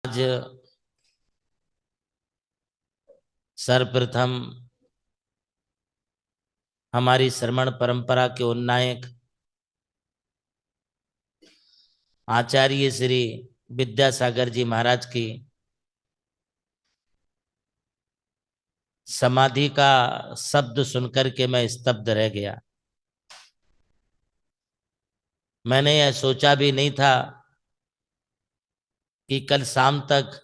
आज सर्वप्रथम हमारी श्रमण परंपरा के उन्नायक आचार्य श्री विद्यासागर जी महाराज की समाधि का शब्द सुनकर के मैं स्तब्ध रह गया। मैंने यह सोचा भी नहीं था कि कल शाम तक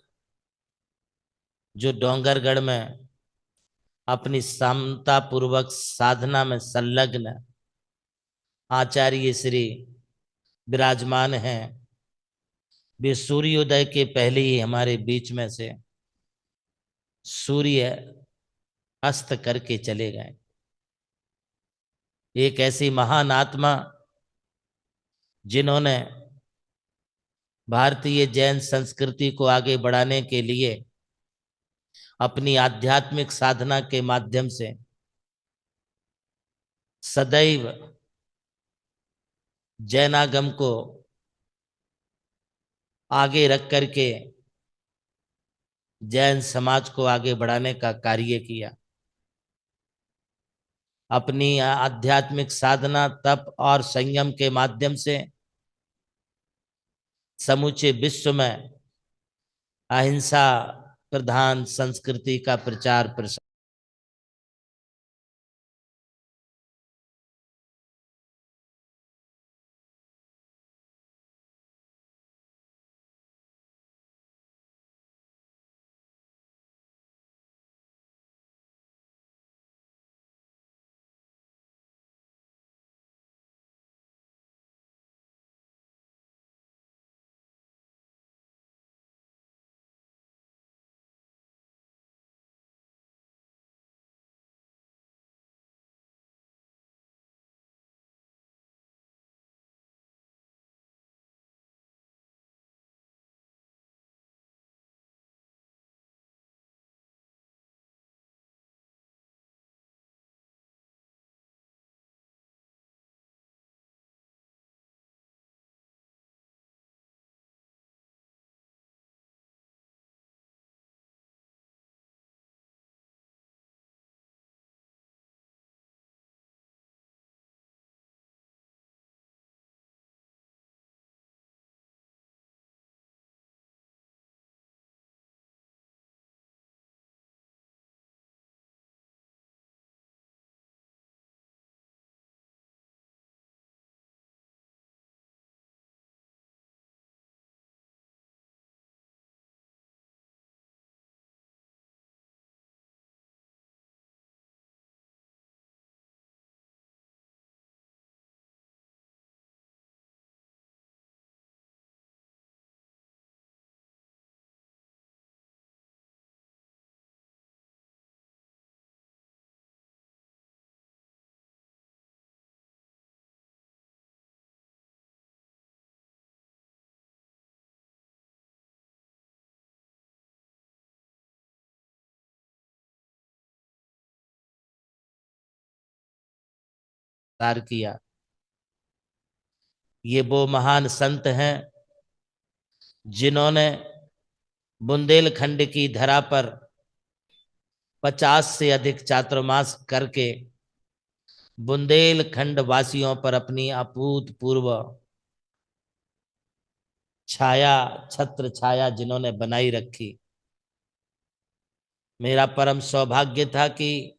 जो डोंगरगढ़ में अपनी समता पूर्वक साधना में संलग्न आचार्य श्री विराजमान हैं, वे सूर्योदय के पहले ही हमारे बीच में से सूर्य अस्त करके चले गए। एक ऐसी महान आत्मा जिन्होंने भारतीय जैन संस्कृति को आगे बढ़ाने के लिए अपनी आध्यात्मिक साधना के माध्यम से सदैव जैनागम को आगे रख करके जैन समाज को आगे बढ़ाने का कार्य किया। अपनी आध्यात्मिक साधना, तप और संयम के माध्यम से समूचे विश्व में अहिंसा प्रधान संस्कृति का प्रचार प्रसार किया। ये वो महान संत हैं जिन्होंने बुंदेलखंड की धरा पर 50 से अधिक चातुर्मास करके बुंदेलखंड वासियों पर अपनी अभूतपूर्व छाया, छत्र छाया जिन्होंने बनाई रखी। मेरा परम सौभाग्य था कि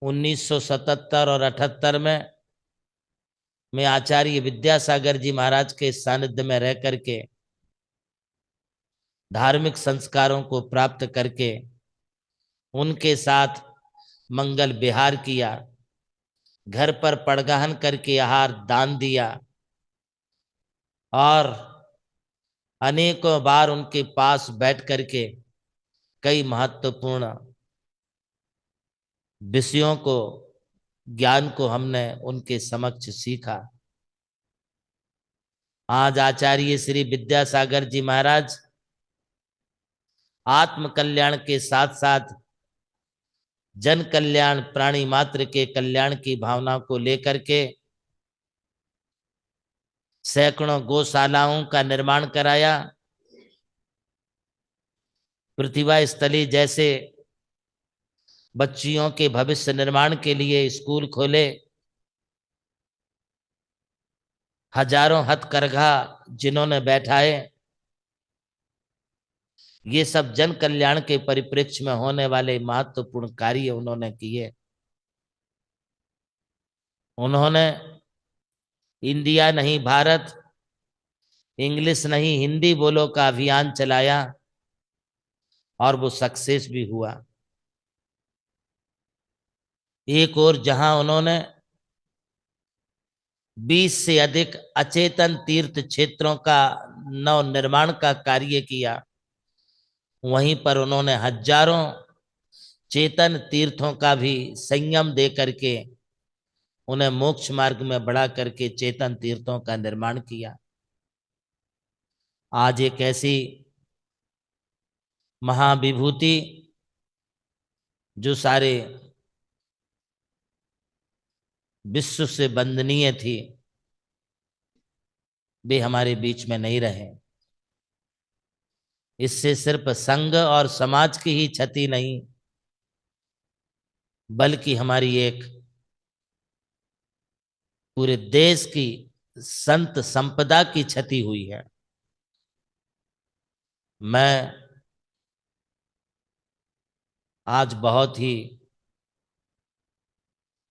1977 और 78 में मैं आचार्य विद्यासागर जी महाराज के सानिध्य में रह करके धार्मिक संस्कारों को प्राप्त करके उनके साथ मंगल विहार किया, घर पर पड़गहन करके आहार दान दिया और अनेकों बार उनके पास बैठ करके कई महत्वपूर्ण विषयों को, ज्ञान को हमने उनके समक्ष सीखा। आज आचार्य श्री विद्यासागर जी महाराज आत्म कल्याण के साथ साथ जन कल्याण, प्राणी मात्र के कल्याण की भावना को लेकर के सैकड़ों गौशालाओं का निर्माण कराया, प्रतिभा स्थली जैसे बच्चियों के भविष्य निर्माण के लिए स्कूल खोले, हजारों हथकरघा जिन्होंने बैठाए, ये सब जन कल्याण के परिप्रेक्ष्य में होने वाले महत्वपूर्ण कार्य उन्होंने किए। उन्होंने इंडिया नहीं भारत, इंग्लिश नहीं हिंदी बोलो का अभियान चलाया और वो सक्सेस भी हुआ। एक और जहां उन्होंने 20 से अधिक अचेतन तीर्थ क्षेत्रों का नव निर्माण का कार्य किया, वहीं पर उन्होंने हजारों चेतन तीर्थों का भी संयम दे करके उन्हें मोक्ष मार्ग में बढ़ा करके चेतन तीर्थों का निर्माण किया। आज एक ऐसी महाविभूति जो सारे विश्व से वंदनीय थी, वे हमारे बीच में नहीं रहे। इससे सिर्फ संघ और समाज की ही क्षति नहीं, बल्कि हमारी एक पूरे देश की संत संपदा की क्षति हुई है। मैं आज बहुत ही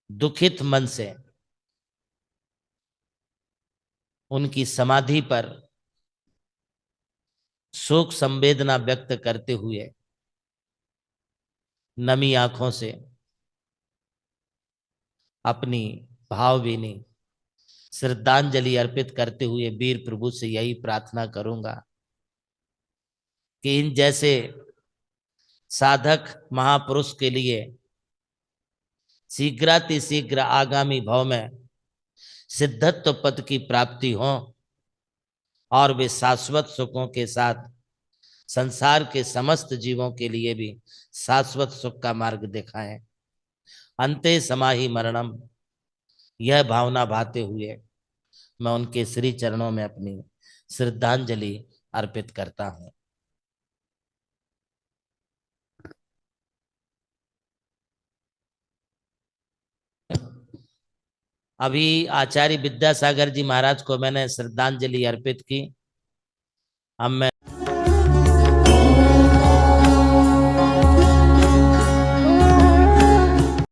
दुखित मन से उनकी समाधि पर शोक संवेदना व्यक्त करते हुए नमी आंखों से अपनी भावभीनी श्रद्धांजलि अर्पित करते हुए वीर प्रभु से यही प्रार्थना करूंगा कि इन जैसे साधक महापुरुष के लिए शीघ्रातिशीघ्र आगामी भाव में सिद्धत्व पद की प्राप्ति हो और वे शाश्वत सुखों के साथ संसार के समस्त जीवों के लिए भी शाश्वत सुख का मार्ग दिखाएं। अंते समाहि मरणम, यह भावना भाते हुए मैं उनके श्री चरणों में अपनी श्रद्धांजलि अर्पित करता हूं। अभी आचार्य विद्यासागर जी महाराज को मैंने श्रद्धांजलि अर्पित की। अब मैं